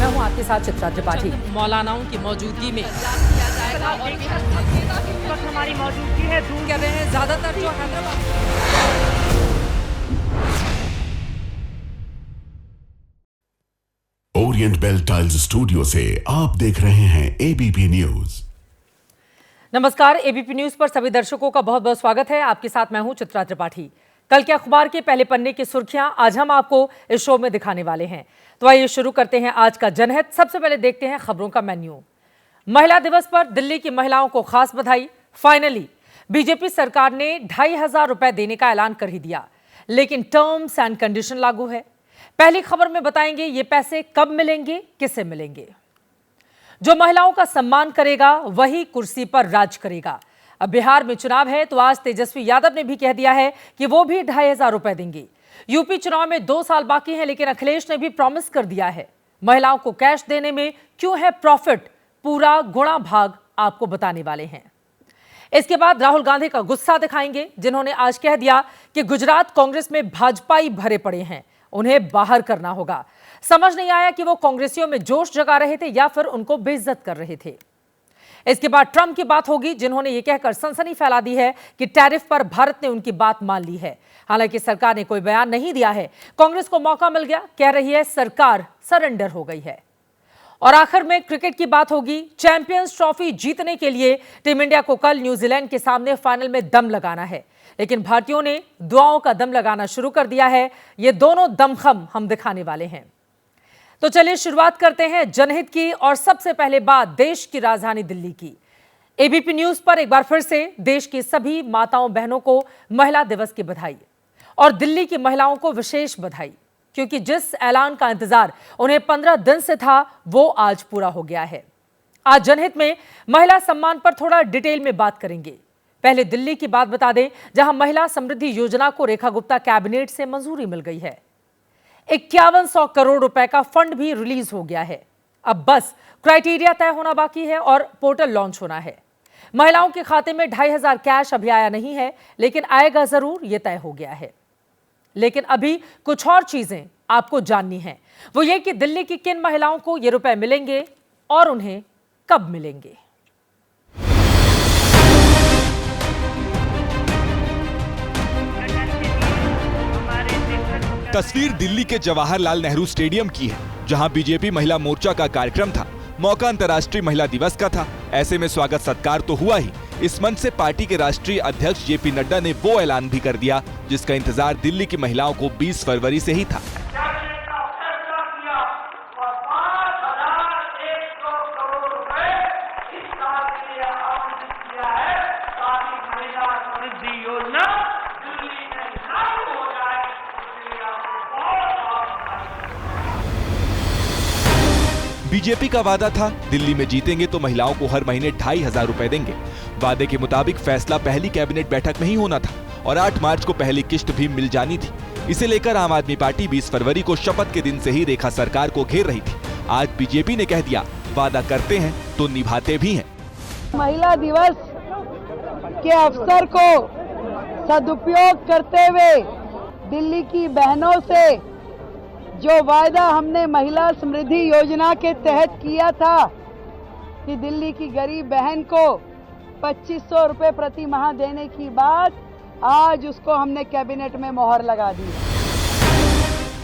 मैं हूं आपके साथ चित्रा त्रिपाठी। मौलानाओं की मौजूदगी में हमारी मौजूदगी है दूर कर रहे हैं ज्यादातर जो Hyderabad. Orient Bell tiles studio से आप देख रहे हैं एबीपी न्यूज। नमस्कार, एबीपी न्यूज पर सभी दर्शकों का बहुत बहुत स्वागत है। आपके साथ मैं हूं चित्रा त्रिपाठी। कल के अखबार के पहले पन्ने की सुर्खियां आज हम आपको इस शो में दिखाने वाले हैं। तो आइए शुरू करते हैं आज का जनहित। सबसे पहले देखते हैं खबरों का मेन्यू। महिला दिवस पर दिल्ली की महिलाओं को खास बधाई। फाइनली बीजेपी सरकार ने 2,500 रुपए देने का ऐलान कर ही दिया, लेकिन टर्म्स एंड कंडीशन लागू है। पहली खबर में बताएंगे ये पैसे कब मिलेंगे, किसे मिलेंगे। जो महिलाओं का सम्मान करेगा वही कुर्सी पर राज करेगा। अब बिहार में चुनाव है तो आज तेजस्वी यादव ने भी कह दिया है कि वो भी 2,500 रुपए देंगे। यूपी चुनाव में 2 साल बाकी हैं, लेकिन अखिलेश ने भी प्रॉमिस कर दिया है। महिलाओं को कैश देने में क्यों है प्रॉफिट, पूरा गुणा भाग आपको बताने वाले हैं। इसके बाद राहुल गांधी का गुस्सा दिखाएंगे, जिन्होंने आज कह दिया कि गुजरात कांग्रेस में भाजपाई भरे पड़े हैं, उन्हें बाहर करना होगा। समझ नहीं आया कि वो कांग्रेसियों में जोश जगा रहे थे या फिर उनको बेइज्जत कर रहे थे। इसके बाद ट्रंप की बात होगी, जिन्होंने ये कहकर सनसनी फैला दी है कि टैरिफ पर भारत ने उनकी बात मान ली है। हालांकि सरकार ने कोई बयान नहीं दिया है। कांग्रेस को मौका मिल गया, कह रही है सरकार सरेंडर हो गई है। और आखिर में क्रिकेट की बात होगी। चैंपियंस ट्रॉफी जीतने के लिए टीम इंडिया को कल न्यूजीलैंड के सामने फाइनल में दम लगाना है, लेकिन भारतीयों ने दुआओं का दम लगाना शुरू कर दिया है। ये दोनों दमखम हम दिखाने वाले हैं। तो चलिए शुरुआत करते हैं जनहित की, और सबसे पहले बात देश की राजधानी दिल्ली की। एबीपी न्यूज पर एक बार फिर से देश की सभी माताओं बहनों को महिला दिवस की बधाई, और दिल्ली की महिलाओं को विशेष बधाई, क्योंकि जिस ऐलान का इंतजार उन्हें 15 दिन से था वो आज पूरा हो गया है। आज जनहित में महिला सम्मान पर थोड़ा डिटेल में बात करेंगे। पहले दिल्ली की बात बता दें, जहां महिला समृद्धि योजना को रेखा गुप्ता कैबिनेट से मंजूरी मिल गई है। 5100 करोड़ रुपए का फंड भी रिलीज हो गया है। अब बस क्राइटेरिया तय होना बाकी है और पोर्टल लॉन्च होना है। महिलाओं के खाते में 2,500 कैश अभी आया नहीं है, लेकिन आएगा जरूर, यह तय हो गया है। लेकिन अभी कुछ और चीजें आपको जाननी है, वो ये कि दिल्ली की किन महिलाओं को ये रुपए मिलेंगे और उन्हें कब मिलेंगे। तस्वीर दिल्ली के जवाहरलाल नेहरू स्टेडियम की है, जहां बीजेपी महिला मोर्चा का कार्यक्रम था। मौका अंतर्राष्ट्रीय महिला दिवस का था। ऐसे में स्वागत सत्कार तो हुआ ही। इस मंच से पार्टी के राष्ट्रीय अध्यक्ष जेपी नड्डा ने वो ऐलान भी कर दिया जिसका इंतजार दिल्ली की महिलाओं को 20 फरवरी से ही था। बीजेपी का वादा था दिल्ली में जीतेंगे तो महिलाओं को हर महीने 2,500 रुपए देंगे। वादे के मुताबिक फैसला पहली कैबिनेट बैठक में ही होना था और 8 मार्च को पहली किश्त भी मिल जानी थी। इसे लेकर आम आदमी पार्टी 20 फरवरी को शपथ के दिन से ही रेखा सरकार को घेर रही थी। आज बीजेपी ने कह दिया वादा करते हैं तो निभाते भी हैं। महिला दिवस के अवसर को सदुपयोग करते हुए दिल्ली की बहनों से जो वायदा हमने महिला समृद्धि योजना के तहत किया था कि दिल्ली की गरीब बहन को 2,500 रुपए प्रति माह देने की बात, आज उसको हमने कैबिनेट में मोहर लगा दी।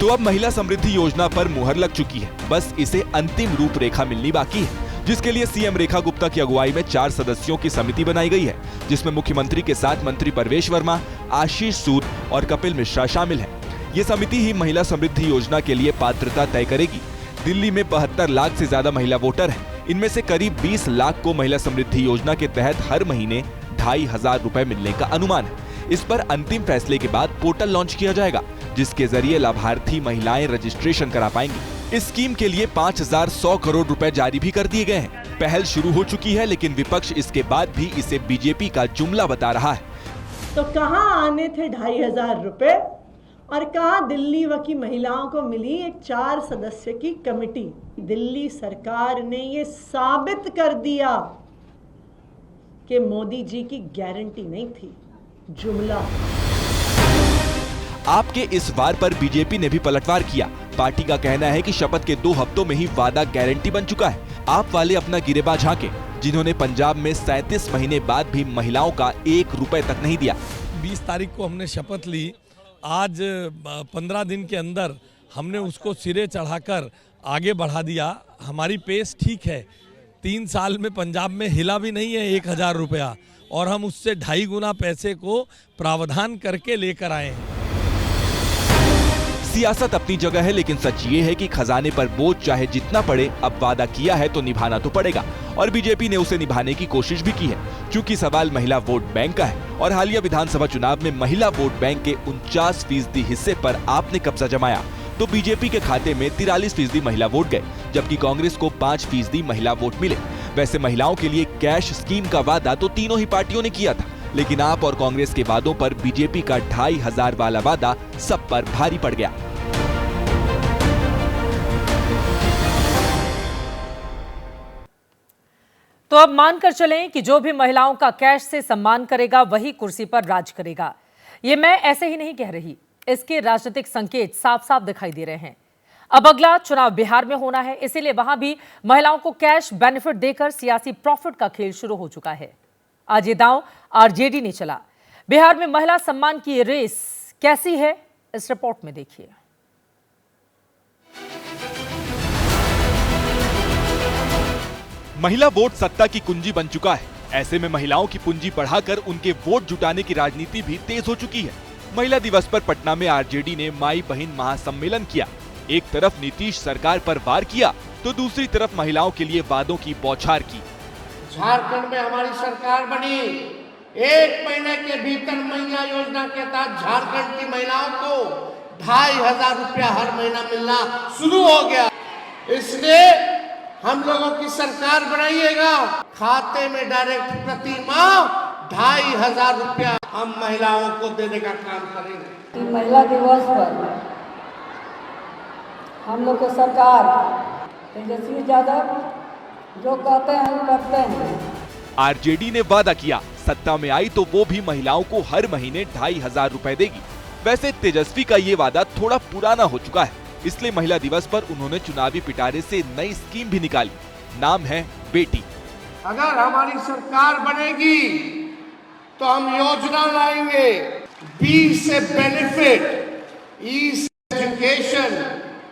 तो अब महिला समृद्धि योजना पर मुहर लग चुकी है, बस इसे अंतिम रूपरेखा मिलनी बाकी है, जिसके लिए सीएम रेखा गुप्ता की अगुवाई में 4 सदस्यों की समिति बनाई गई है, जिसमें मुख्यमंत्री के साथ मंत्री परवेश वर्मा, आशीष सूद और कपिल मिश्रा शामिल हैं। ये समिति ही महिला समृद्धि योजना के लिए पात्रता तय करेगी। दिल्ली में 72 लाख से ज्यादा महिला वोटर हैं। इनमें से करीब 20 लाख को महिला समृद्धि योजना के तहत हर महीने 2,500 रुपए मिलने का अनुमान है। इस पर अंतिम फैसले के बाद पोर्टल लॉन्च किया जाएगा, जिसके जरिए लाभार्थी महिलाएं रजिस्ट्रेशन करा पाएंगी। इस स्कीम के लिए 5,100 करोड़ रुपए जारी भी कर दिए गए हैं। पहल शुरू हो चुकी है, लेकिन विपक्ष इसके बाद भी इसे बीजेपी का जुमला बता रहा है। तो कहाँ आने थे 2,500 रुपए और कहाँ दिल्ली की महिलाओं को मिली एक 4 सदस्य की कमेटी। दिल्ली सरकार ने ये साबित कर दिया कि मोदी जी की गारंटी नहीं थी, जुमला। आपके इस वार पर बीजेपी ने भी पलटवार किया। पार्टी का कहना है कि शपथ के 2 हफ्तों में ही वादा गारंटी बन चुका है। आप वाले अपना गिरेबान झांके, जिन्होंने पंजाब में 37 महीने बाद भी महिलाओं का 1 रुपए तक नहीं दिया। 20 तारीख को हमने शपथ ली, आज 15 दिन के अंदर हमने उसको सिरे चढ़ाकर आगे बढ़ा दिया। हमारी पेस ठीक है, 3 साल में पंजाब में हिला भी नहीं है 1000 रुपया, और हम उससे 2.5 गुना पैसे को प्रावधान करके लेकर आए हैं। सियासत अपनी जगह है, लेकिन सच ये है कि खजाने पर बोझ चाहे जितना पड़े, अब वादा किया है तो निभाना तो पड़ेगा, और बीजेपी ने उसे निभाने की कोशिश भी की है। क्योंकि सवाल महिला वोट बैंक का है और हालिया विधानसभा चुनाव में महिला वोट बैंक के 49% हिस्से पर आपने कब्जा जमाया, तो बीजेपी के खाते में 43% महिला वोट गए, जबकि कांग्रेस को 5% महिला वोट मिले। वैसे महिलाओं के लिए कैश स्कीम का वादा तो तीनों ही पार्टियों ने किया था, लेकिन आप और कांग्रेस के वादों पर बीजेपी का 2500 वाला वादा सब पर भारी पड़ गया। तो अब मानकर चलें कि जो भी महिलाओं का कैश से सम्मान करेगा वही कुर्सी पर राज करेगा। ये मैं ऐसे ही नहीं कह रही, इसके राजनीतिक संकेत साफ साफ दिखाई दे रहे हैं। अब अगला चुनाव बिहार में होना है, इसीलिए वहां भी महिलाओं को कैश बेनिफिट देकर सियासी प्रॉफिट का खेल शुरू हो चुका है। आज ये दांव आरजेडी ने चला। बिहार में महिला सम्मान की ये रेस कैसी है, इस रिपोर्ट में देखिए। महिला वोट सत्ता की कुंजी बन चुका है। ऐसे में महिलाओं की पूंजी बढ़ाकर उनके वोट जुटाने की राजनीति भी तेज हो चुकी है। महिला दिवस पर पटना में आरजेडी ने माई बहन महासम्मेलन किया। एक तरफ नीतीश सरकार पर वार किया, तो दूसरी तरफ महिलाओं के लिए वादों की बौछार की। झारखंड में हमारी सरकार बनी, 1 महीने के भीतर मैया योजना के तहत झारखंड की महिलाओं को 2500 रुपया हर महीना मिलना शुरू हो गया। इसलिए हम लोगों की सरकार बनाइएगा, खाते में डायरेक्ट प्रति माह 2500 रुपया हम महिलाओं को देने का काम करेंगे। महिला दिवस पर हम लोग को सरकार तेजस्वी यादव जो कहते हैं हम करते हैं। आरजेडी ने वादा किया, सत्ता में आई तो वो भी महिलाओं को हर महीने 2500 रुपए देगी। वैसे तेजस्वी का ये वादा थोड़ा पुराना हो चुका है, इसलिए महिला दिवस पर उन्होंने चुनावी पिटारे से नई स्कीम भी निकाली। नाम है बेटी। अगर हमारी सरकार बनेगी तो हम योजना लाएंगे, बी से बेनिफिट, ई से एजुकेशन,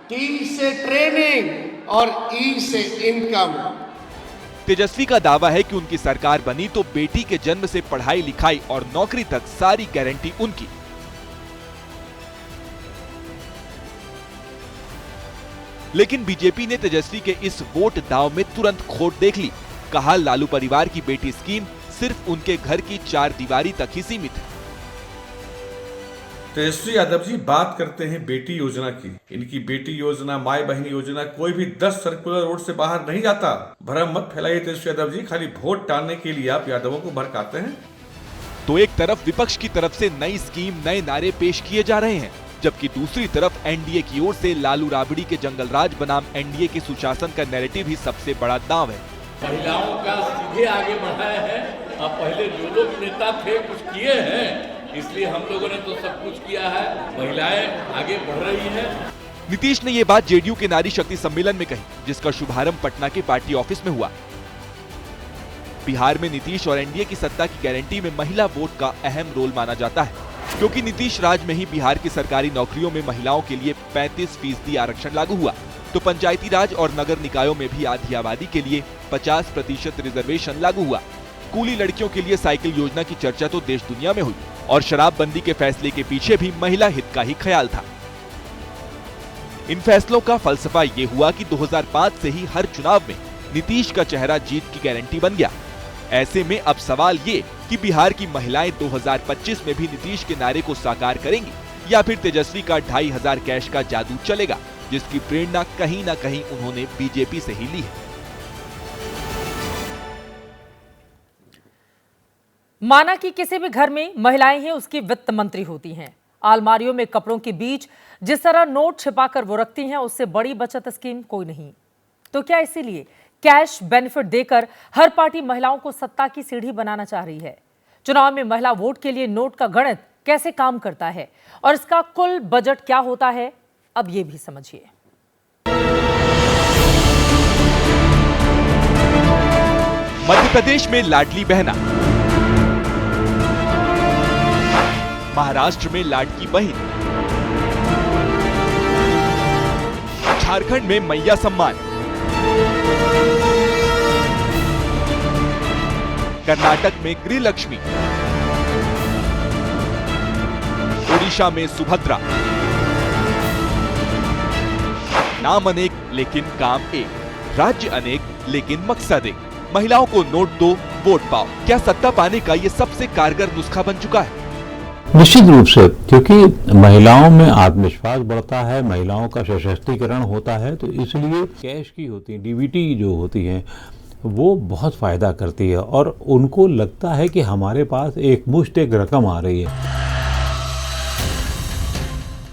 टी से ट्रेनिंग और ई से इनकम। तेजस्वी का दावा है कि उनकी सरकार बनी तो बेटी के जन्म से पढ़ाई लिखाई और नौकरी तक सारी गारंटी उनकी। लेकिन बीजेपी ने तेजस्वी के इस वोट दाव में तुरंत खोट देख ली। कहा, लालू परिवार की बेटी स्कीम सिर्फ उनके घर की 4 दीवारी तक ही सीमित है। तेजस्वी यादव जी बात करते हैं बेटी योजना की। इनकी बेटी योजना, माई बहन योजना, कोई भी 10 सर्कुलर रोड से बाहर नहीं जाता। भ्रम मत फैलाइए तेजस्वी यादव जी, खाली वोट डालने के लिए आप यादवों को भड़काते हैं। तो एक तरफ विपक्ष की तरफ से नई स्कीम, नए नारे पेश किए जा रहे हैं, जबकि दूसरी तरफ एनडीए की ओर से लालू राबड़ी के जंगल राज बनाम एनडीए के सुशासन का नैरेटिव ही सबसे बड़ा दांव है। महिलाओं का सीधे आगे बढ़ाया है। अब पहले जो लोग नेता थे कुछ किए हैं, इसलिए हम लोगों ने तो सब कुछ किया है। महिलाएं आगे बढ़ रही हैं। नीतीश ने ये बात जेडीयू के नारी शक्ति सम्मेलन में कही, जिसका शुभारंभ पटना के पार्टी ऑफिस में हुआ। बिहार में नीतीश और एनडीए की सत्ता की गारंटी में महिला वोट का अहम रोल माना जाता है, क्योंकि नीतीश राज में ही बिहार की सरकारी नौकरियों में महिलाओं के लिए 35% आरक्षण लागू हुआ, तो पंचायती राज और नगर निकायों में भी आधी आबादी के लिए 50% रिजर्वेशन लागू हुआ। स्कूली लड़कियों के लिए साइकिल योजना की चर्चा तो देश दुनिया में हुई, और शराबबंदी के फैसले के पीछे भी महिला हित का ही ख्याल था। इन फैसलों का फलसफा ये हुआ कि 2005 से ही हर चुनाव में नीतीश का चेहरा जीत की गारंटी बन गया। ऐसे में अब सवाल ये कि बिहार की महिलाएं 2025 में भी नीतीश के नारे को साकार करेंगी, या फिर तेजस्वी का 2500 कैश का जादू चलेगा, जिसकी प्रेरणा कहीं ना कहीं उन्होंने बीजेपी से ही ली है। माना कि किसी भी घर में महिलाएं ही उसकी वित्त मंत्री होती हैं। अलमारियों में कपड़ों के बीच जिस तरह नोट छिपाकर वो रखती हैं, उससे बड़ी बचत स्कीम कोई नहीं। तो क्या इसीलिए कैश बेनिफिट देकर हर पार्टी महिलाओं को सत्ता की सीढ़ी बनाना चाह रही है? चुनाव में महिला वोट के लिए नोट का गणित कैसे काम करता है और इसका कुल बजट क्या होता है, अब ये भी समझिए। मध्य प्रदेश में लाडली बहना, महाराष्ट्र में लाडकी बहन, झारखंड में मैया सम्मान, कर्नाटक में गृह लक्ष्मी, ओडिशा में सुभद्रा। नाम अनेक लेकिन काम एक, राज्य अनेक लेकिन मकसद एक। महिलाओं को नोट दो, वोट पाओ। क्या सत्ता पाने का ये सबसे कारगर नुस्खा बन चुका है? निश्चित रूप से, क्योंकि महिलाओं में आत्मविश्वास बढ़ता है, महिलाओं का सशक्तिकरण होता है, तो इसलिए कैश की होती है, डीबीटी जो होती है वो बहुत फायदा करती है और उनको लगता है कि हमारे पास एक मुश्त एक रकम आ रही है।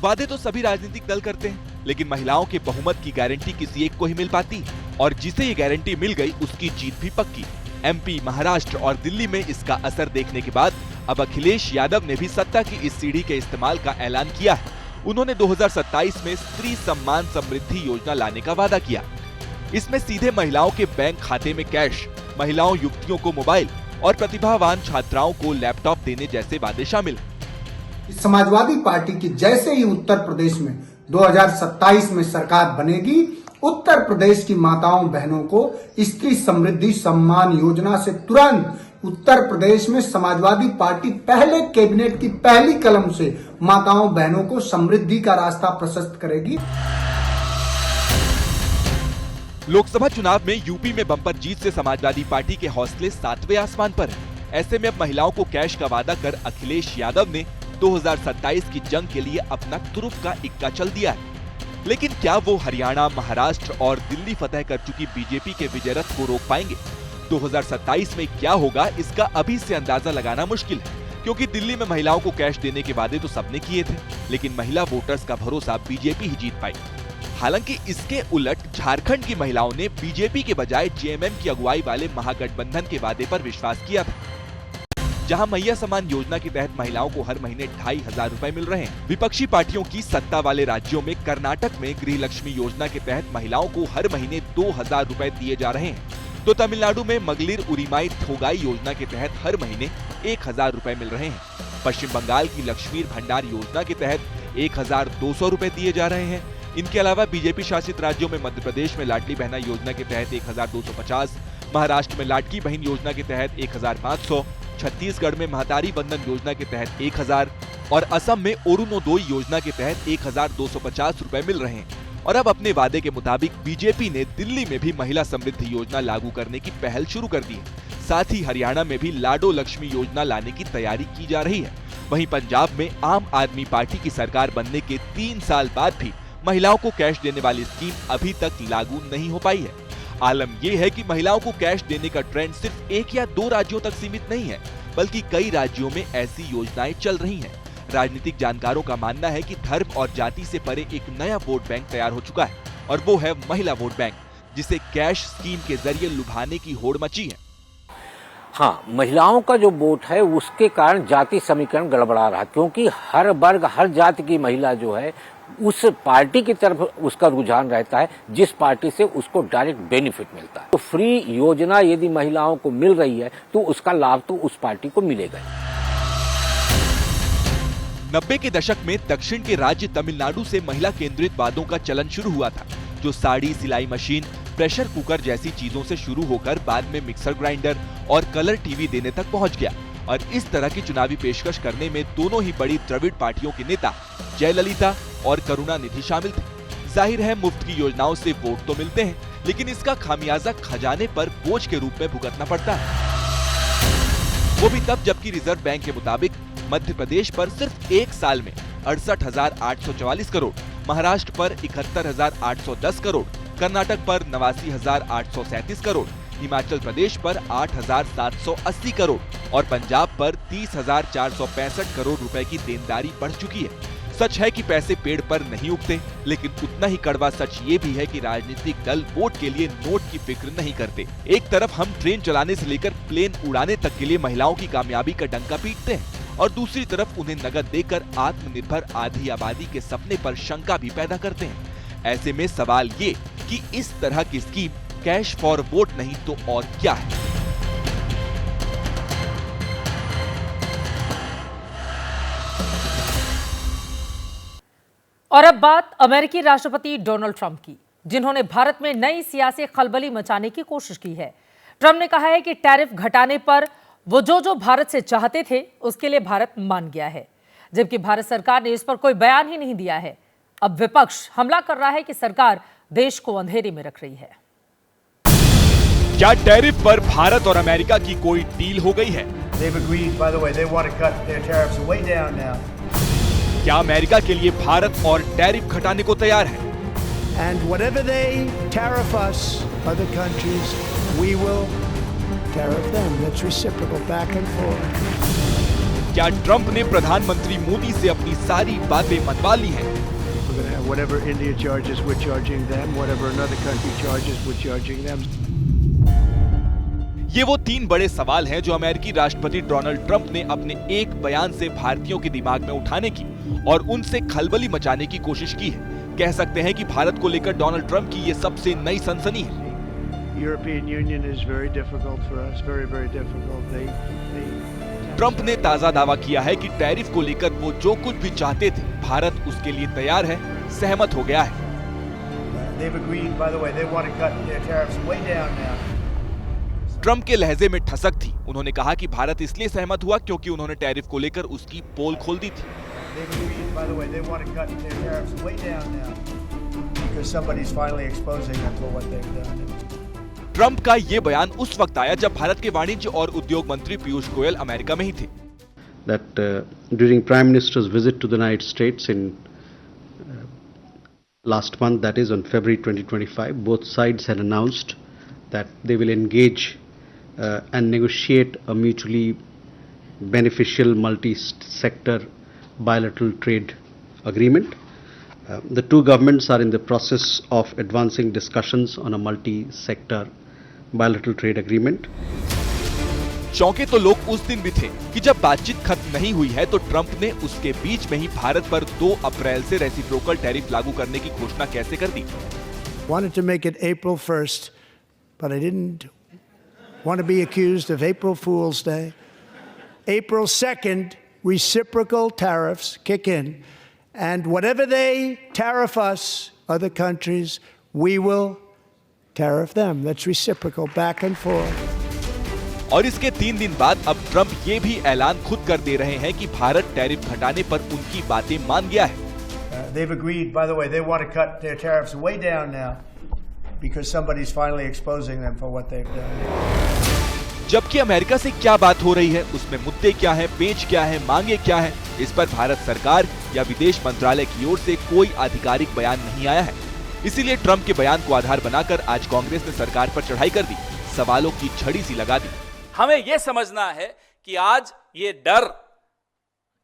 वादे तो सभी राजनीतिक दल करते हैं, लेकिन महिलाओं के बहुमत की गारंटी किसी एक को ही मिल पाती है, और जिसे ये गारंटी मिल गई उसकी जीत भी पक्की। एमपी, महाराष्ट्र और दिल्ली में इसका असर देखने के बाद अब अखिलेश यादव ने भी सत्ता की इस सीढ़ी के इस्तेमाल का ऐलान किया है। उन्होंने 2027 में स्त्री सम्मान समृद्धि योजना लाने का वादा किया। इसमें सीधे महिलाओं के बैंक खाते में कैश, महिलाओं युवतियों को मोबाइल और प्रतिभावान छात्राओं को लैपटॉप देने जैसे वादे शामिल। समाजवादी पार्टी की जैसे ही उत्तर प्रदेश में 2027 में सरकार बनेगी, उत्तर प्रदेश की माताओं बहनों को स्त्री समृद्धि सम्मान योजना से तुरंत उत्तर प्रदेश में समाजवादी पार्टी पहले कैबिनेट की पहली कलम से माताओं बहनों को समृद्धि का रास्ता प्रशस्त करेगी। लोकसभा चुनाव में यूपी में बम्पर जीत से समाजवादी पार्टी के हौसले 7वें आसमान पर हैं। ऐसे में अब महिलाओं को कैश का वादा कर अखिलेश यादव ने 2027 की जंग के लिए अपना तुरुफ का इक्का चल दिया है। लेकिन क्या वो हरियाणा, महाराष्ट्र और दिल्ली फतह कर चुकी बीजेपी के विजय रथ को रोक पाएंगे? 2027 में क्या होगा इसका अभी से अंदाजा लगाना मुश्किल है, क्योंकि दिल्ली में महिलाओं को कैश देने के वादे तो सबने किए थे, लेकिन महिला वोटर्स का भरोसा बीजेपी ही जीत पाई। हालांकि इसके उलट झारखंड की महिलाओं ने बीजेपी के बजाय जेएमएम की अगुवाई वाले महागठबंधन के वादे पर विश्वास किया था। जहां मैया सम्मान योजना के तहत महिलाओं को हर महीने 2,500 रुपए मिल रहे हैं। विपक्षी पार्टियों की सत्ता वाले राज्यों में कर्नाटक में गृह लक्ष्मी योजना के तहत महिलाओं को हर महीने 2,000 रुपए दिए जा रहे हैं, तो तमिलनाडु में मगलिर उरिमाई थोगाई योजना के तहत हर महीने 1,000 रुपए मिल रहे हैं। पश्चिम बंगाल की लक्ष्मीर भंडार योजना के तहत 1,200 रुपए दिए जा रहे हैं। इनके अलावा बीजेपी शासित राज्यों में मध्य प्रदेश में लाडली बहना योजना के तहत 1,250, महाराष्ट्र में लाडकी बहन योजना के तहत 1,500, छत्तीसगढ़ में महतारी बंधन योजना के तहत 1,000 और असम में अरुणोदय योजना के तहत 1,250 रुपए मिल रहे हैं। और अब अपने वादे के मुताबिक बीजेपी ने दिल्ली में भी महिला समृद्धि योजना लागू करने की पहल शुरू कर दी है। साथ ही हरियाणा में भी लाडो लक्ष्मी योजना लाने की तैयारी की जा रही है। वहीं पंजाब में आम आदमी पार्टी की सरकार बनने के 3 साल बाद भी महिलाओं को कैश देने वाली स्कीम अभी तक लागू नहीं हो पाई है। आलम यह है कि महिलाओं को कैश देने का ट्रेंड सिर्फ 1 या 2 राज्यों तक सीमित नहीं है, बल्कि कई राज्यों में ऐसी योजनाएं चल रही हैं। राजनीतिक जानकारों का मानना है कि धर्म और जाति से परे एक नया वोट बैंक तैयार हो चुका है, और वो है महिला वोट बैंक, जिसे कैश स्कीम के जरिए लुभाने की होड़ मची है। हाँ, महिलाओं का जो वोट है उसके कारण जाति समीकरण गड़बड़ा रहा, क्योंकि हर वर्ग, हर जाति की महिला जो है उस पार्टी की तरफ उसका रुझान रहता है जिस पार्टी से उसको डायरेक्ट बेनिफिट मिलता है। तो फ्री योजना यदि महिलाओं को मिल रही है तो उसका लाभ तो उस पार्टी को मिलेगा। 90 के दशक में दक्षिण के राज्य तमिलनाडु से महिला केंद्रित वादों का चलन शुरू हुआ था, जो साड़ी, सिलाई मशीन, प्रेशर कुकर जैसी चीजों से शुरू होकर बाद में मिक्सर ग्राइंडर और कलर टीवी देने तक पहुंच गया। और इस तरह की चुनावी पेशकश करने में दोनों ही बड़ी द्रविड़ पार्टियों के नेता जयललिता और करुणानिधि शामिल थे। जाहिर है मुफ्त की योजनाओं से वोट तो मिलते हैं, लेकिन इसका खामियाजा खजाने पर बोझ के रूप में भुगतना पड़ता है। वो भी तब जबकि रिजर्व बैंक के मुताबिक मध्य प्रदेश पर सिर्फ 1 साल में 68,844 करोड़, महाराष्ट्र पर 71,810 करोड़, कर्नाटक पर 89,837 करोड़, हिमाचल प्रदेश पर 8,780 करोड़ और पंजाब पर 30,465 करोड़ रुपए की देनदारी बढ़ चुकी है। सच है कि पैसे पेड़ पर नहीं उगते, लेकिन उतना ही कड़वा सच ये भी है कि राजनीतिक दल वोट के लिए नोट की फिक्र नहीं करते। एक तरफ हम ट्रेन चलाने से लेकर प्लेन उड़ाने तक के लिए महिलाओं की कामयाबी का डंका पीटते हैं, और दूसरी तरफ उन्हें नकद देकर आत्मनिर्भर आधी आबादी के सपने पर शंका भी पैदा करते हैं। ऐसे में सवाल ये कि इस तरह की स्कीम कैश फॉर वोट नहीं तो और क्या है। और अब बात अमेरिकी राष्ट्रपति डोनाल्ड ट्रंप की, जिन्होंने भारत में नई सियासी खलबली मचाने की कोशिश की है। ट्रंप ने कहा है कि टैरिफ घटाने पर वो जो भारत से चाहते थे उसके लिए भारत मान गया है, जबकि भारत सरकार ने इस पर कोई बयान ही नहीं दिया है। अब विपक्ष हमला कर रहा है कि सरकार देश को अंधेरे में रख रही है। क्या टैरिफ पर भारत और अमेरिका की कोई डील हो गई है? क्या अमेरिका के लिए भारत और टैरिफ घटाने को तैयार है? And whatever they tariff us, other countries, we will tariff them. That's reciprocal, back and forth. क्या ट्रंप ने प्रधानमंत्री मोदी से अपनी सारी बातें मनवा ली हैं? We're going to have whatever India charges, we're charging them. Whatever another country charges, we're charging them. ये वो 3 बड़े सवाल हैं जो अमेरिकी राष्ट्रपति डोनाल्ड ट्रंप ने अपने एक बयान से भारतीयों के दिमाग में उठाने की और उनसे खलबली मचाने की कोशिश की है। कह सकते हैं कि भारत को लेकर डोनाल्ड ट्रंप की ये सबसे नई सनसनी है। European Union is very difficult for us, very, very difficult. Trump ने ताजा दावा किया है कि टैरिफ को लेकर वो जो कुछ भी चाहते थे, भारत उसके लिए तैयार है, सहमत हो गया है। They've agreed, by the way, they want to cut their tariffs way down now. Trump के लहजे में ठसक थी। उन्होंने कहा कि भारत इसलिए सहमत हुआ क्योंकि उन्होंने टैरिफ को लेकर उसकी पोल खोल दी थी। By the way, they want to cut their tariffs way down now because somebody's finally exposing them for what they've done. Trump का ये बयान उस वक्त आया जब भारत के वाणिज्य और उद्योग मंत्री पीयूष गोयल अमेरिका में ही थे। That during Prime Minister's visit to the United States in last month, that is on February 2025, both sides had announced that they will engage and negotiate a mutually beneficial multi-sector bilateral trade agreement. The two governments are in the process of advancing discussions on a multi-sector bilateral trade agreement. चौंके तो लोग उस दिन भी थे कि जब बातचीत खत्म नहीं हुई है तो ट्रंप ने उसके बीच में ही भारत पर 2 अप्रैल से रेसिप्रोकल टैरिफ लागू करने की घोषणा कैसे कर दी। Wanted to make it April 1st, but I didn't want to be accused of April Fool's Day. April 2nd, reciprocal tariffs kick in, and whatever they tariff us, other countries, we will tariff them. That's reciprocal, back and forth. और इसके 3 दिन बाद अब Trump ये भी ऐलान खुद कर दे रहे हैं कि भारत टैरिफ घटाने पर उनकी बातें मान गया है। They've agreed, by the way, they want to cut their tariffs way down now because somebody's finally exposing them for what they've done. जबकि अमेरिका से क्या बात हो रही है, उसमें मुद्दे क्या हैं, पेच क्या है, मांगे क्या है, इस पर भारत सरकार या विदेश मंत्रालय की ओर से कोई आधिकारिक बयान नहीं आया है। इसीलिए ट्रंप के बयान को आधार बनाकर आज कांग्रेस ने सरकार पर चढ़ाई कर दी, सवालों की झड़ी सी लगा दी। हमें यह समझना है कि आज ये डर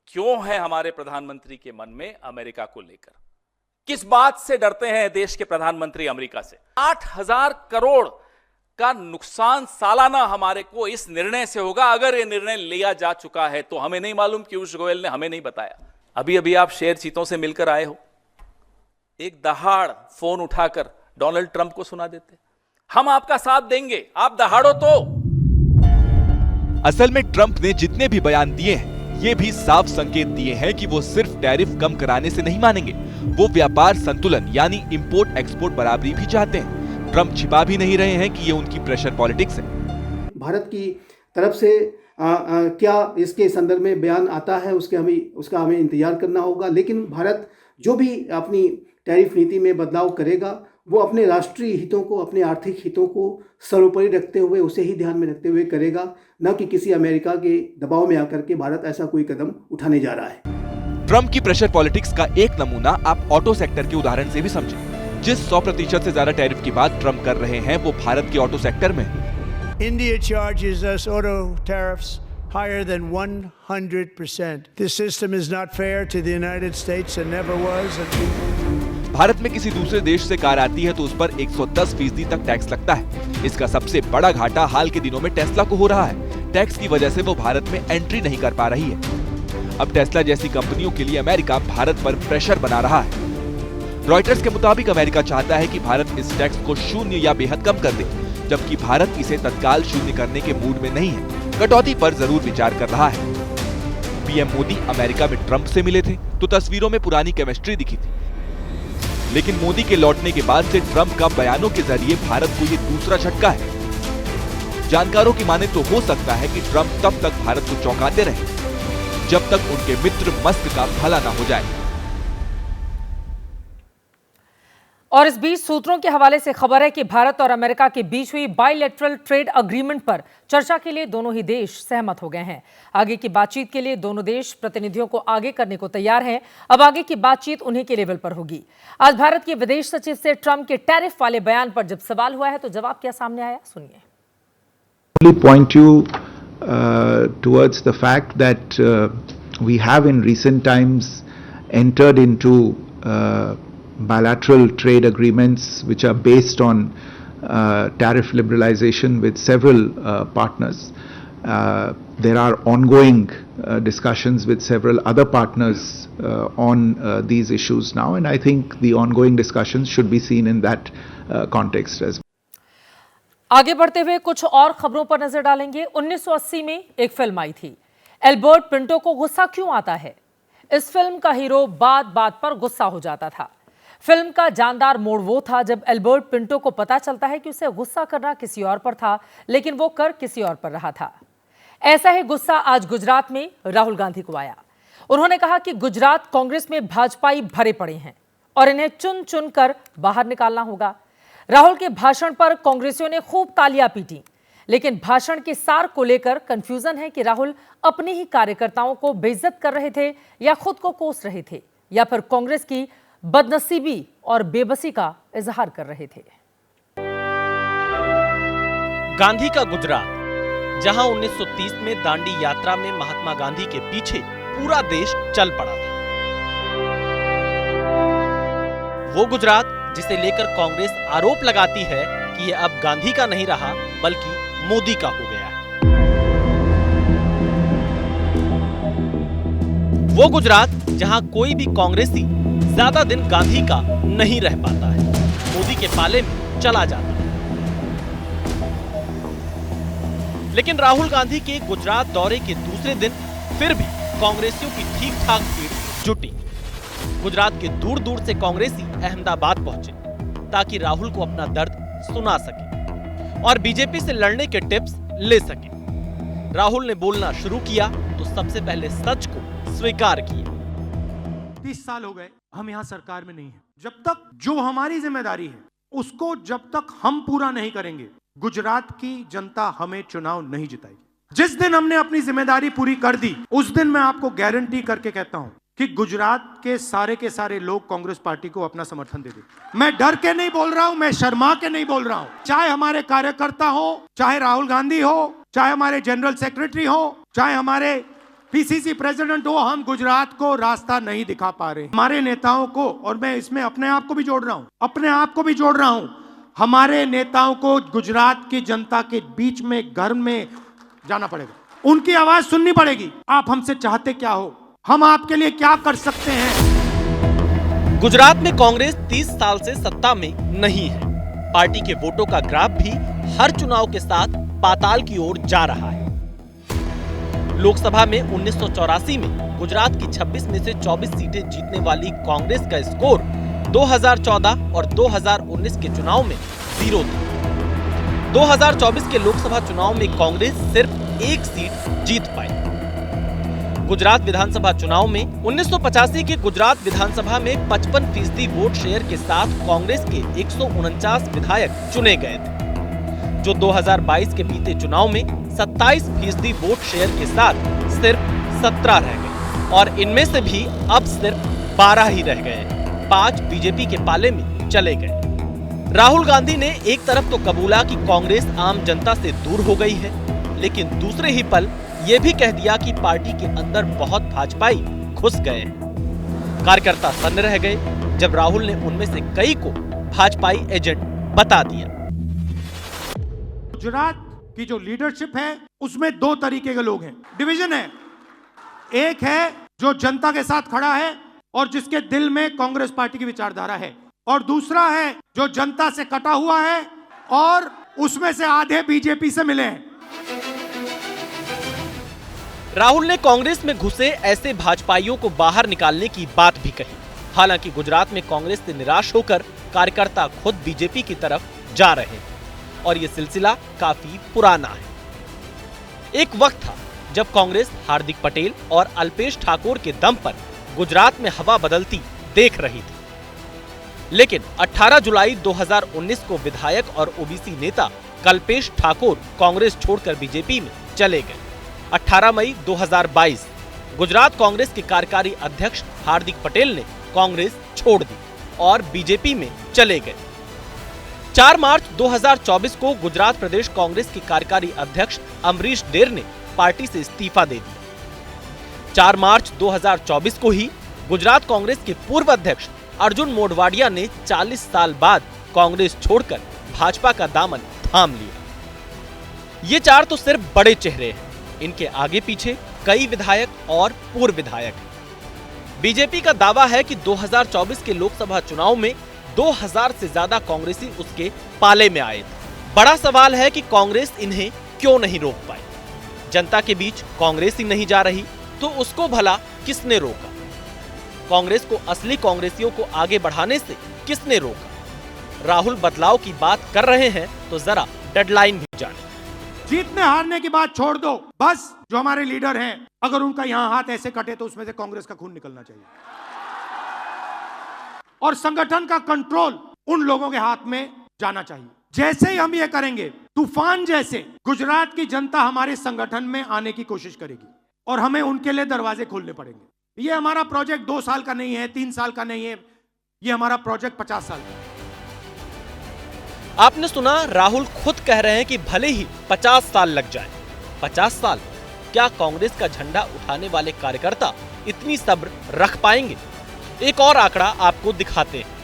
क्यों है हमारे प्रधानमंत्री के मन में अमेरिका को लेकर। किस बात से डरते हैं देश के प्रधानमंत्री अमेरिका से? 8,000 करोड़ का नुकसान सालाना हमारे को इस निर्णय से होगा। अगर ये निर्णय लिया जा चुका है तो हमें नहीं मालूम, पीयूष गोयल ने हमें नहीं बताया। अभी अभी आप शेर चीतों से मिलकर आए हो, एक दहाड़ फोन उठाकर डोनाल्ड ट्रंप को सुना देते, हम आपका साथ देंगे, आप दहाड़ो तो। असल में ट्रंप ने जितने भी बयान दिए हैं ये भी साफ संकेत दिए हैं कि वो सिर्फ टैरिफ कम कराने से नहीं मानेंगे, वो व्यापार संतुलन यानी इंपोर्ट एक्सपोर्ट बराबरी भी चाहते हैं। ट्रंप छिपा भी नहीं रहे हैं कि ये उनकी प्रेशर पॉलिटिक्स है। भारत की तरफ से क्या इसके संदर्भ में बयान आता है उसका हमें इंतजार करना होगा, लेकिन भारत जो भी अपनी टैरिफ नीति में बदलाव करेगा वो अपने राष्ट्रीय हितों को, अपने आर्थिक हितों को सर्वोपरि रखते हुए, उसे ही ध्यान में रखते हुए करेगा, न कि किसी अमेरिका के दबाव में आकर के भारत ऐसा कोई कदम उठाने जा रहा है। ट्रंप की प्रेशर पॉलिटिक्स का एक नमूना आप ऑटो सेक्टर के उदाहरण से भी समझें। जिस 100% से ज्यादा टैरिफ की बात ट्रंप कर रहे हैं वो भारत के ऑटो सेक्टर में। India charges us auto tariffs higher than 100%. This system is not fair to the United States and never was. Bharat में किसी दूसरे देश से कार आती है तो उस पर 110% तक टैक्स लगता है। इसका सबसे बड़ा घाटा हाल के दिनों में टेस्ला को हो रहा है। टैक्स की वजह से वो भारत में एंट्री नहीं कर पा रही है। अब टेस्ला जैसी कंपनियों के लिए अमेरिका भारत पर प्रेशर बना रहा है। रॉयटर्स के मुताबिक अमेरिका चाहता है कि भारत इस टैक्स को शून्य या बेहद कम कर दे, जबकि भारत इसे तत्काल शून्य करने के मूड में नहीं है, कटौती पर जरूर विचार कर रहा है। पीएम मोदी अमेरिका में ट्रंप से मिले थे तो तस्वीरों में पुरानी केमिस्ट्री दिखी थी, लेकिन मोदी के लौटने के बाद से ट्रंप का बयानों के जरिए भारत को ये दूसरा झटका है। जानकारों की माने तो हो सकता है कि ट्रंप तब तक भारत को चौंकाते रहे जब तक उनके मित्र मस्क का भला न हो जाए। और इस बीच सूत्रों के हवाले से खबर है कि भारत और अमेरिका के बीच हुई बायलैटरल ट्रेड अग्रीमेंट पर चर्चा के लिए दोनों ही देश सहमत हो गए हैं। आगे की बातचीत के लिए दोनों देश प्रतिनिधियों को आगे करने को तैयार हैं। अब आगे की बातचीत उन्हीं के लेवल पर होगी। आज भारत के विदेश सचिव से ट्रंप के टैरिफ वाले बयान पर जब सवाल हुआ है तो जवाब क्या सामने आया, सुनिए। Point you towards the fact that we have in recent times entered into bilateral trade agreements which are based on tariff liberalization with several partners. There are ongoing discussions with several other partners on these issues now, and I think the ongoing discussions should be seen in that context as well. आगे बढ़ते हुए कुछ और खबरों पर नजर डालेंगे। 1980 में एक फिल्म आई थी, एल्बर्ट पिंटो को गुस्सा क्यों आता है। इस फिल्म का हीरो बात बात पर गुस्सा हो जाता था। फिल्म का जानदार मोड़ वो था जब एल्बर्ट पिंटो को पता चलता है कि उसे गुस्सा करना किसी और पर था, लेकिन वो कर किसी और पर रहा था। ऐसा ही गुस्सा आज गुजरात में राहुल गांधी को आया। उन्होंने कहा कि गुजरात कांग्रेस में भाजपाई भरे पड़े हैं और इन्हें चुन चुन कर बाहर निकालना होगा। राहुल के भाषण पर कांग्रेसियों ने खूब तालियां पीटी, लेकिन भाषण के सार को लेकर कंफ्यूजन है कि राहुल अपने ही कार्यकर्ताओं को बेइज्जत कर रहे थे या खुद को कोस रहे थे या फिर कांग्रेस की बदनसीबी और बेबसी का इजहार कर रहे थे। गांधी का गुजरात, जहां 1930 में दांडी यात्रा में महात्मा गांधी के पीछे पूरा देश चल पड़ा था। वो गुजरात जिसे लेकर कांग्रेस आरोप लगाती है कि ये अब गांधी का नहीं रहा बल्कि मोदी का हो गया है। वो गुजरात जहां कोई भी कांग्रेसी ज्यादा दिन गांधी का नहीं रह पाता है, मोदी के पाले में चला जाता है। लेकिन राहुल गांधी के गुजरात दौरे के दूसरे दिन फिर भी कांग्रेसियों की ठीक ठाक भीड़ जुटी। गुजरात के दूर दूर से कांग्रेसी अहमदाबाद पहुंचे ताकि राहुल को अपना दर्द सुना सके और बीजेपी से लड़ने के टिप्स ले सके। राहुल ने बोलना शुरू किया तो सबसे पहले सच को स्वीकार किया। 30 साल हो गए हम यहाँ सरकार में नहीं हैं। जब तक जो हमारी जिम्मेदारी है उसको जब तक हम पूरा नहीं करेंगे, गुजरात की जनता हमें चुनाव नहीं जिताएगी। जिस दिन हमने अपनी जिम्मेदारी पूरी कर दी, उस दिन मैं आपको गारंटी करके कहता हूं कि गुजरात के सारे लोग कांग्रेस पार्टी को अपना समर्थन दे देंगे। मैं डर के नहीं बोल रहा हूं, मैं शर्मा के नहीं बोल रहा हूं। चाहे हमारे कार्यकर्ता हो, चाहे राहुल गांधी हो, चाहे हमारे जनरल सेक्रेटरी हो, चाहे हमारे पीसीसी प्रेसिडेंट हो, हम गुजरात को रास्ता नहीं दिखा पा रहे। हमारे नेताओं को, और मैं इसमें अपने आप को भी जोड़ रहा हूं, हमारे नेताओं को गुजरात की जनता के बीच में, घर में जाना पड़ेगा, उनकी आवाज सुननी पड़ेगी। आप हमसे चाहते क्या हो, हम आपके लिए क्या कर सकते हैं। गुजरात में कांग्रेस 30 साल से सत्ता में नहीं है। पार्टी के वोटों का ग्राफ भी हर चुनाव के साथ पाताल की ओर जा रहा है। लोकसभा में 1984 में गुजरात की 26 में से 24 सीटें जीतने वाली कांग्रेस का स्कोर 2014 और 2019 के चुनाव में 0 था। 2024 के लोकसभा चुनाव में कांग्रेस सिर्फ 1 सीट जीत पाई। गुजरात विधानसभा चुनाव में 1985 के गुजरात विधानसभा में 55% वोट शेयर के साथ कांग्रेस के 149 विधायक चुने गए थे, जो 2022 के बीते चुनाव में 27% वोट शेयर के साथ सिर्फ 17 रह गए और इनमें से भी अब सिर्फ 12 ही रह गए। 5 बीजेपी के पाले में चले गए। राहुल गांधी ने एक तरफ तो कबूला कि कांग्रेस आम जनता से दूर हो गई है, लेकिन दूसरे ही पल ये भी कह दिया कि पार्टी के अंदर बहुत भाजपाई घुस गए हैं। कार्यकर्ता सन्न रह गए जब राहुल ने उनमें से कई को भाजपाई एजेंट बता दिया। गुजरात की जो लीडरशिप है उसमें 2 तरीके के लोग हैं। डिवीजन है, एक है जो जनता के साथ खड़ा है और जिसके दिल में कांग्रेस पार्टी की विचारधारा है, और दूसरा है जो जनता से कटा हुआ है और उसमें से आधे बीजेपी से मिले हैं। राहुल ने कांग्रेस में घुसे ऐसे भाजपाइयों को बाहर निकालने की बात भी कही। हालांकि गुजरात में कांग्रेस से निराश होकर कार्यकर्ता खुद बीजेपी की तरफ जा रहे हैं और ये सिलसिला काफी पुराना है। एक वक्त था जब कांग्रेस हार्दिक पटेल और अल्पेश ठाकोर के दम पर गुजरात में हवा बदलती देख रही थी, लेकिन 18 जुलाई 2019 को विधायक और ओबीसी नेता कल्पेश ठाकुर कांग्रेस छोड़कर बीजेपी में चले गए। 18 मई 2022 गुजरात कांग्रेस के कार्यकारी अध्यक्ष हार्दिक पटेल ने कांग्रेस छोड़ दी और बीजेपी में चले गए। 4 मार्च 2024 को गुजरात प्रदेश कांग्रेस के कार्यकारी अध्यक्ष अमरीश डेर ने पार्टी से इस्तीफा दे दिया। 4 मार्च 2024 को ही गुजरात कांग्रेस के पूर्व अध्यक्ष अर्जुन मोढवाडिया ने 40 साल बाद कांग्रेस छोड़कर भाजपा का दामन थाम लिया। ये 4 तो सिर्फ बड़े चेहरे हैं, इनके आगे पीछे कई विधायक और पूर्व विधायक हैं। बीजेपी का दावा है कि 2024 के लोकसभा चुनाव में 2000 से ज्यादा कांग्रेसी उसके पाले में आए थे। बड़ा सवाल है कि कांग्रेस इन्हें क्यों नहीं रोक पाई। जनता के बीच कांग्रेस ही नहीं जा रही तो उसको भला किसने रोका? कांग्रेस को असली कांग्रेसियों को आगे बढ़ाने से किसने रोका? राहुल बदलाव की बात कर रहे हैं तो जरा डेडलाइन भी जाने। जीतने हारने की बात छोड़ दो, बस जो हमारे लीडर हैं अगर उनका यहां हाथ ऐसे कटे तो उसमें से कांग्रेस का खून निकलना चाहिए, और संगठन का कंट्रोल उन लोगों के हाथ में जाना चाहिए। जैसे ही हम ये करेंगे, तूफान जैसे गुजरात की जनता हमारे संगठन में आने की कोशिश करेगी और हमें उनके लिए दरवाजे खोलने पड़ेंगे। ये हमारा प्रोजेक्ट 2 साल का नहीं है, 3 साल का नहीं है, ये हमारा प्रोजेक्ट 50 साल का है। आपने सुना, राहुल खुद कह रहे हैं कि भले ही 50 साल लग जाए। 50 साल? क्या कांग्रेस का झंडा उठाने वाले कार्यकर्ता इतनी सब्र रख पाएंगे? एक और आंकड़ा आपको दिखाते हैं।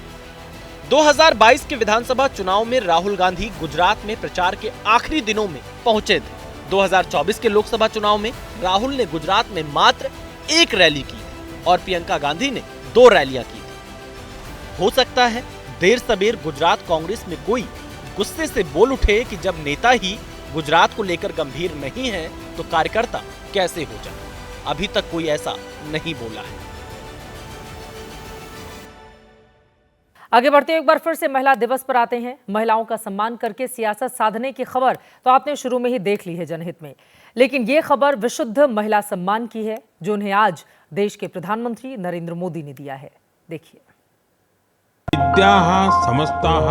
2022 के विधानसभा चुनाव में राहुल गांधी गुजरात में प्रचार के आखिरी दिनों में पहुंचे थे। 2024 के लोकसभा चुनाव में राहुल ने गुजरात में मात्र 1 रैली की और प्रियंका गांधी ने 2 रैलियां की थी। हो सकता है देर सबेर गुजरात कांग्रेस में कोई गुस्से से बोल उठे कि जब नेता ही गुजरात को लेकर गंभीर नहीं है तो कार्यकर्ता कैसे हो जाए। अभी तक कोई ऐसा नहीं बोला है। आगे बढ़ते एक बार फिर से महिला दिवस पर आते हैं। महिलाओं का सम्मान करके सियासत साधने की खबर तो आपने शुरू में ही देख ली है जनहित में, लेकिन ये खबर विशुद्ध महिला सम्मान की है जो उन्हें आज देश के प्रधानमंत्री नरेंद्र मोदी ने दिया है। देखिए। विद्याः समस्ताः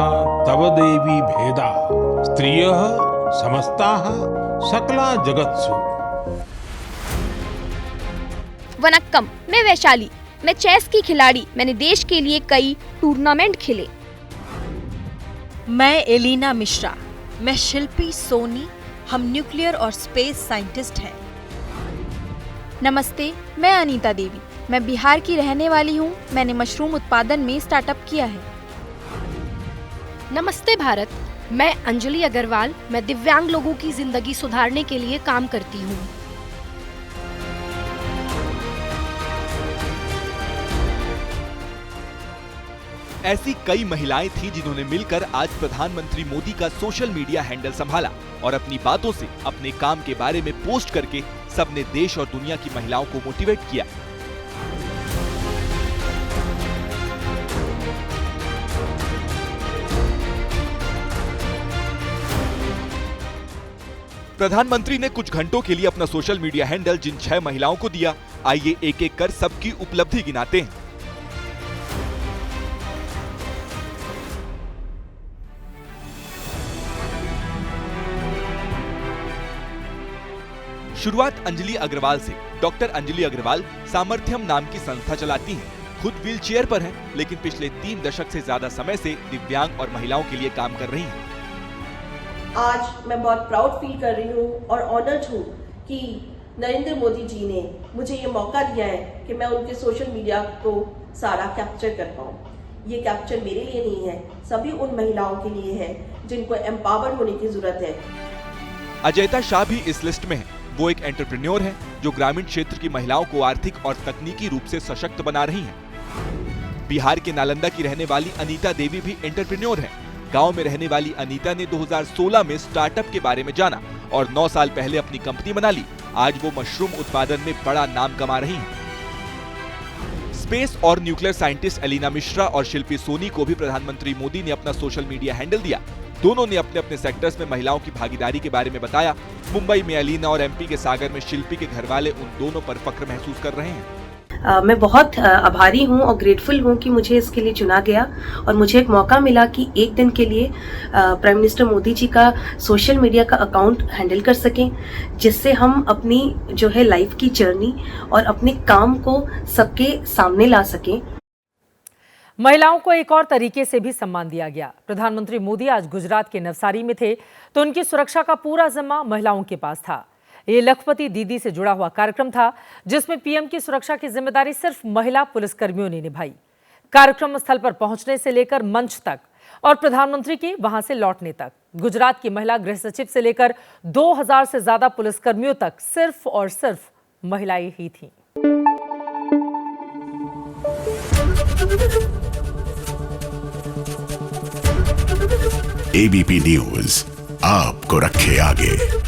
तव देवी भेदाः स्त्रियः समस्ताः सकला जगत्सु। वनक्कम, मैं वैशाली, मैं चेस की खिलाड़ी। मैंने देश के लिए कई टूर्नामेंट खेले। मैं एलिना मिश्रा, मैं शिल्पी सोनी, हम न्यूक्लियर और स्पेस साइंटिस्ट हैं। नमस्ते, मैं अनीता देवी, मैं बिहार की रहने वाली हूँ। मैंने मशरूम उत्पादन में स्टार्टअप किया है। नमस्ते भारत, मैं अंजलि अग्रवाल, मैं दिव्यांग लोगों की जिंदगी सुधारने के लिए काम करती हूँ। ऐसी कई महिलाएं थी जिन्होंने मिलकर आज प्रधानमंत्री मोदी का सोशल मीडिया हैंडल संभाला और अपनी बातों से, अपने काम के बारे में पोस्ट करके सबने देश और दुनिया की महिलाओं को मोटिवेट किया। प्रधानमंत्री ने कुछ घंटों के लिए अपना सोशल मीडिया हैंडल जिन 6 महिलाओं को दिया, आइए एक एक कर सबकी उपलब्धि गिनाते हैं। शुरुआत अंजलि अग्रवाल से। डॉक्टर अंजलि अग्रवाल सामर्थ्यम नाम की संस्था चलाती हैं। खुद व्हीलचेयर पर हैं, लेकिन पिछले 3 दशक से ज्यादा समय से दिव्यांग और महिलाओं के लिए काम कर रही हैं। आज मैं बहुत प्राउड फील कर रही हूँ और ऑनर्ड हूँ कि नरेंद्र मोदी जी ने मुझे ये मौका दिया है कि मैं उनके सोशल मीडिया को सारा कैप्चर कर पाऊँ। ये कैप्चर मेरे लिए नहीं है, सभी उन महिलाओं के लिए है जिनको एम्पावर्ड होने की जरूरत है। अजयता शाह भी इस लिस्ट में है। वो एक एंटरप्रेन्योर है, जो ग्रामीण क्षेत्र की महिलाओं को आर्थिक और तकनीकी रूप से सशक्त बना रही हैं। बिहार के नालंदा की रहने वाली अनीता देवी भी एंटरप्रेन्योर हैं। गांव में रहने वाली अनीता ने 2016 में स्टार्टअप के बारे में जाना और 9 साल पहले अपनी कंपनी बना ली। आज वो मशरूम उत्पादन में बड़ा नाम कमा रही हैं। स्पेस और न्यूक्लियर साइंटिस्ट एलिना मिश्रा और शिल्पी सोनी को भी प्रधानमंत्री मोदी ने अपना सोशल मीडिया हैंडल दिया। दोनों ने अपने अपने सेक्टर्स में महिलाओं की भागीदारी के बारे में बताया। मुंबई में एलिना और एमपी के सागर में शिल्पी के घरवाले उन दोनों पर फख्र महसूस कर रहे हैं। मैं बहुत आभारी हूँ और ग्रेटफुल हूँ कि मुझे इसके लिए चुना गया और मुझे एक मौका मिला कि एक दिन के लिए प्राइम मिनिस्टर मोदी जी का सोशल मीडिया का अकाउंट हैंडल कर सकें, जिससे हम अपनी जो है लाइफ की जर्नी और अपने काम को सबके सामने ला सकें। महिलाओं को एक और तरीके से भी सम्मान दिया गया। प्रधानमंत्री मोदी आज गुजरात के नवसारी में थे तो उनकी सुरक्षा का पूरा जिम्मा महिलाओं के पास था। ये लखपति दीदी से जुड़ा हुआ कार्यक्रम था जिसमें पीएम की सुरक्षा की जिम्मेदारी सिर्फ महिला पुलिसकर्मियों ने निभाई। कार्यक्रम स्थल पर पहुंचने से लेकर मंच तक और प्रधानमंत्री के वहां से लौटने तक गुजरात की महिला गृह सचिव से लेकर 2000 से ज्यादा पुलिसकर्मियों तक सिर्फ और सिर्फ महिलाएं ही थीं। एबीपी न्यूज आपको रखे आगे।